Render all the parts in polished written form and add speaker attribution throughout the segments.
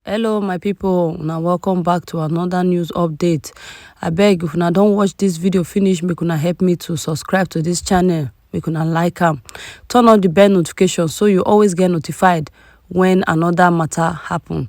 Speaker 1: Hello my people, now welcome back to another news update. I beg if una don't watch this video finish, make una help me to subscribe to this channel, make una like am, turn on the bell notification so you always get notified when another matter happen.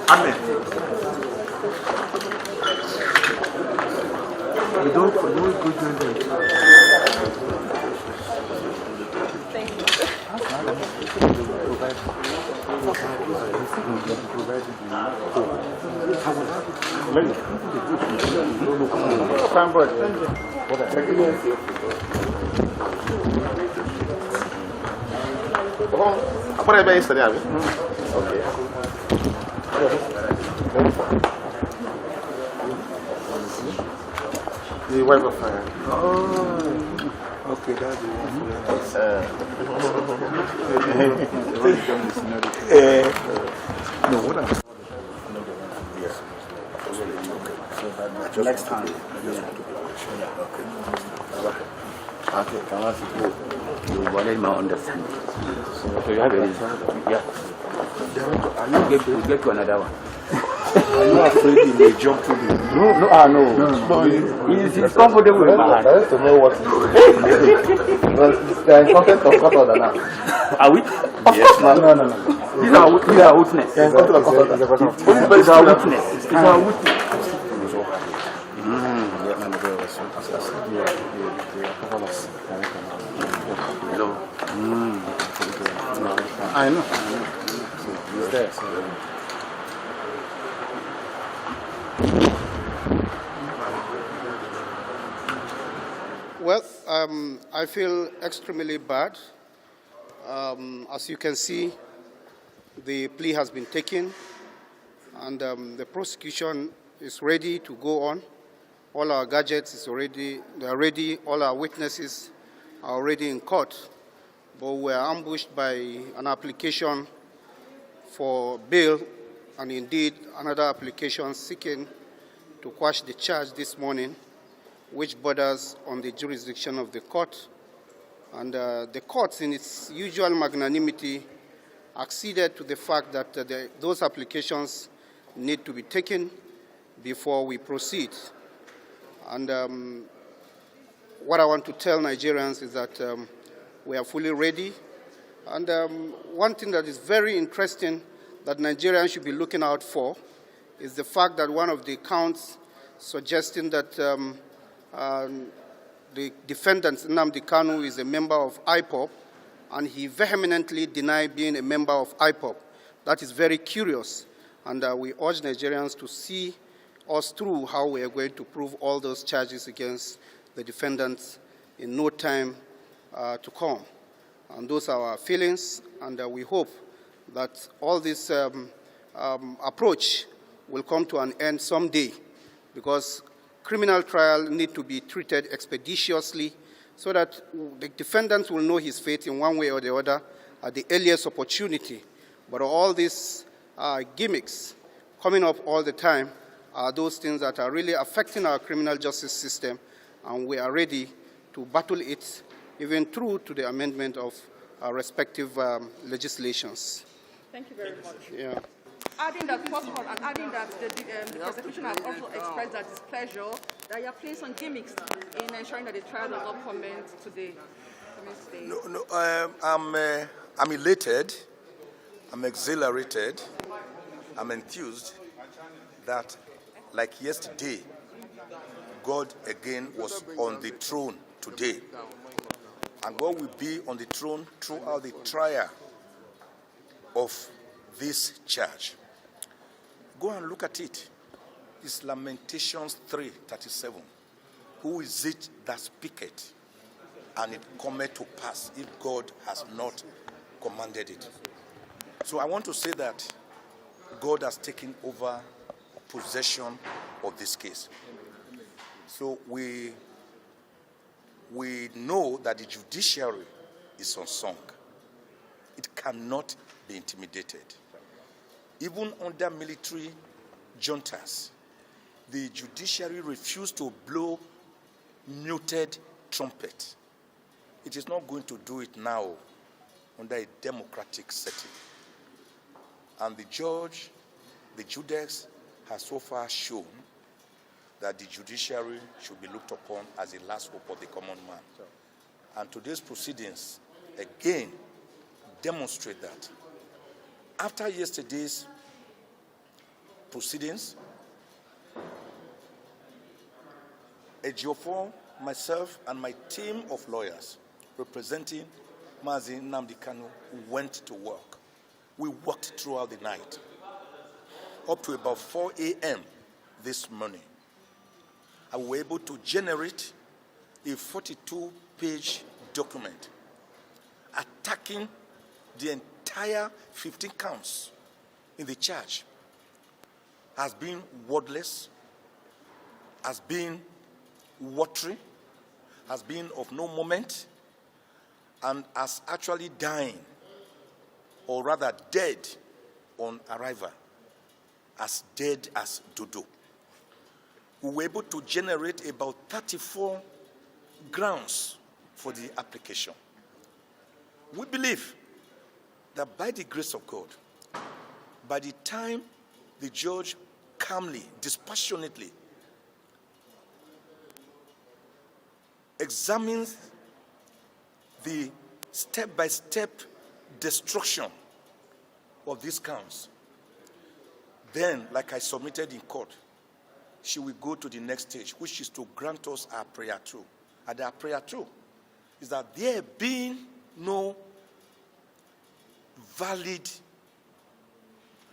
Speaker 2: Amen. You don't go join them.
Speaker 3: Thank you.
Speaker 2: Apa yang yesterday, Abi? Okay. The wife of fire. Oh, okay, that's the one. No, what else? Next time.
Speaker 4: Okay, can I see you wanted my understanding. So you have a reason? Yeah. Are you get to another one?
Speaker 2: Are you afraid he may jump to me?
Speaker 4: No. He's comfortable with my hand.
Speaker 2: I have to know what he is. They are in contact of court order now.
Speaker 4: Are we?
Speaker 2: Yes, man. No.
Speaker 4: These are witness.
Speaker 2: They are in contact of court order.
Speaker 4: These are witness. These are witness.
Speaker 2: I know.
Speaker 5: Well, I feel extremely bad. As you can see, the plea has been taken, and the prosecution is ready to go on. All our gadgets are ready. All our witnesses are already in court. But we are ambushed by an application for bail, and indeed another application seeking to quash the charge this morning, which borders on the jurisdiction of the court. And the court, in its usual magnanimity, acceded to the fact that those applications need to be taken before we proceed. And what I want to tell Nigerians is that we are fully ready. And one thing that is very interesting that Nigerians should be looking out for is the fact that one of the counts suggesting that the defendant, Nnamdi Kanu, is a member of IPOB, and he vehemently denied being a member of IPOB. That is very curious, and we urge Nigerians to see us through how we are going to prove all those charges against the defendants in no time to come. And those are our feelings, and we hope that all this approach will come to an end someday, because criminal trial need to be treated expeditiously so that the defendants will know his fate in one way or the other at the earliest opportunity. But all these gimmicks coming up all the time are those things that are really affecting our criminal justice system, and we are ready to battle it even through to the amendment of our respective legislations.
Speaker 3: Thank you very much.
Speaker 5: Yeah.
Speaker 3: Adding that, first of all, and adding that the prosecution has also expressed their displeasure that you are playing some gimmicks in ensuring that the trial does not commence today.
Speaker 6: I'm elated, I'm exhilarated, I'm enthused that, like yesterday, God again was on the throne today. And God will be on the throne throughout the trial of this charge. Go and look at it. It's Lamentations 3:37. Who is it that speaketh? and it cometh to pass if God has not commanded it. So I want to say that God has taken over possession of this case. So we know that the judiciary is unsung. It cannot be intimidated. Even under military juntas, the judiciary refused to blow muted trumpet. It is not going to do it now under a democratic setting. And the judge, the judex, has so far shown that the judiciary should be looked upon as the last hope of the common man. And today's proceedings, again, demonstrate that. After yesterday's proceedings, Ejiofor, myself, and my team of lawyers representing Mazi Nnamdi Kanu went to work. We worked throughout the night, up to about 4 a.m. this morning. And we were able to generate a 42-page document attacking the entire 15 counts in the charge as being wordless, as being watery, as being of no moment, and as actually dying, or rather dead on arrival, as dead as dodo. We were able to generate about 34 grounds for the application. We believe that by the grace of God, by the time the judge calmly, dispassionately examines the step-by-step destruction of these counts, then, like I submitted in court, she will go to the next stage, which is to grant us our prayer through. And our prayer through is that there being no valid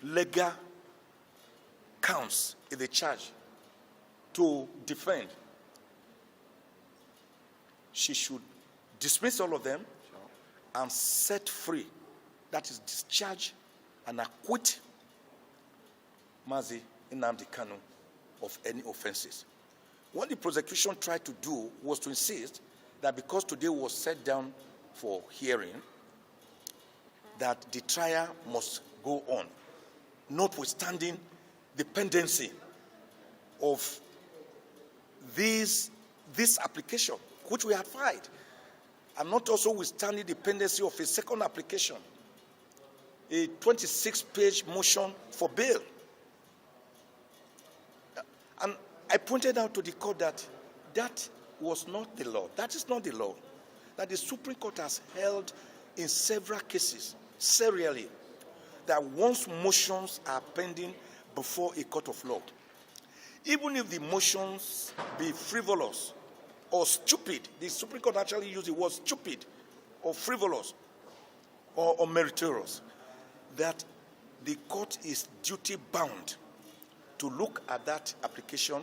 Speaker 6: legal counts in the charge to defend, she should dismiss all of them and set free, that is discharge and acquit Mazi Nnamdi Kanu of any offenses. What the prosecution tried to do was to insist that because today was set down for hearing, that the trial must go on, notwithstanding the pendency of this application, which we had filed, and not also withstanding the pendency of a second application, a 26-page motion for bail. And I pointed out to the court that that was not the law. That is not the law. That the Supreme Court has held in several cases, serially, that once motions are pending before a court of law, even if the motions be frivolous or stupid, the Supreme Court actually used the word stupid or frivolous or meritorious, that the court is duty-bound to look at that application,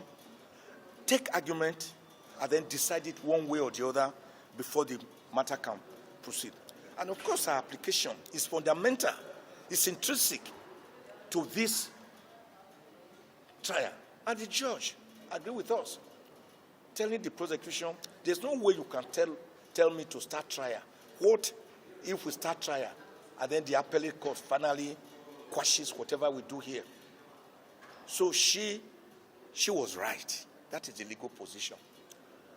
Speaker 6: take argument, and then decide it one way or the other before the matter can proceed. And of course, our application is fundamental, it's intrinsic to this trial. And the judge agreed with us, telling the prosecution, there's no way you can tell me to start trial. What if we start trial and then the appellate court finally quashes whatever we do here? So she was right. That is the legal position.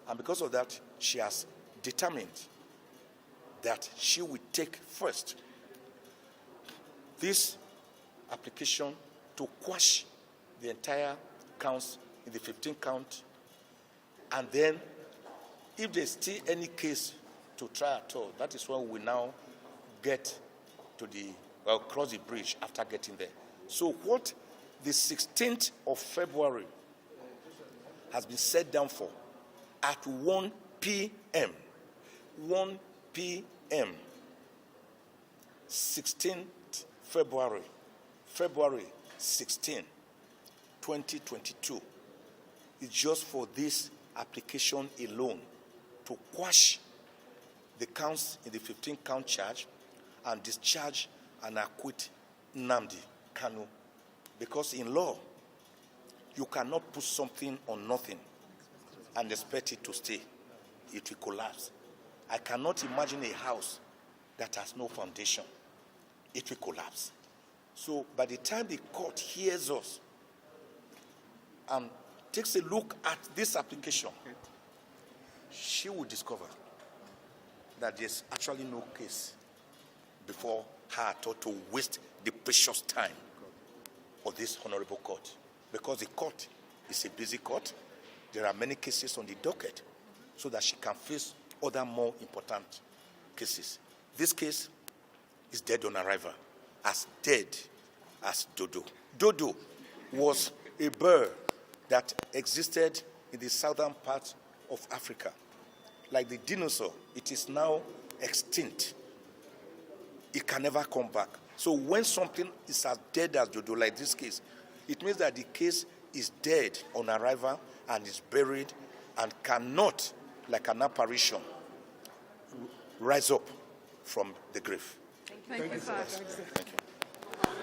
Speaker 6: And because of that, she has determined that she will take first this application to quash the entire counts in the 15 count. And then, if there's still any case to try at all, that is when we now get to cross the bridge after getting there. So what the 16th of February has been set down for at 1 p.m. 1 p.m. 16th February 16, 2022, is just for this application alone to quash the counts in the 15-count charge and discharge and acquit Nnamdi Kanu. Because in law, you cannot put something on nothing and expect it to stay. It will collapse. I cannot imagine a house that has no foundation. It will collapse. So by the time the court hears us and takes a look at this application, she will discover that there's actually no case before her at all to waste the precious time of this honorable court. Because the court is a busy court, there are many cases on the docket, so that she can face other more important cases. This case is dead on arrival, as dead as Dodo. Dodo was a bird that existed in the southern part of Africa. Like the dinosaur, it is now extinct. It can never come back. So when something is as dead as Dodo, like this case, it means that the case is dead on arrival and is buried and cannot, like an apparition, rise up from the grave.
Speaker 3: Thank you, sir.
Speaker 6: Thank you.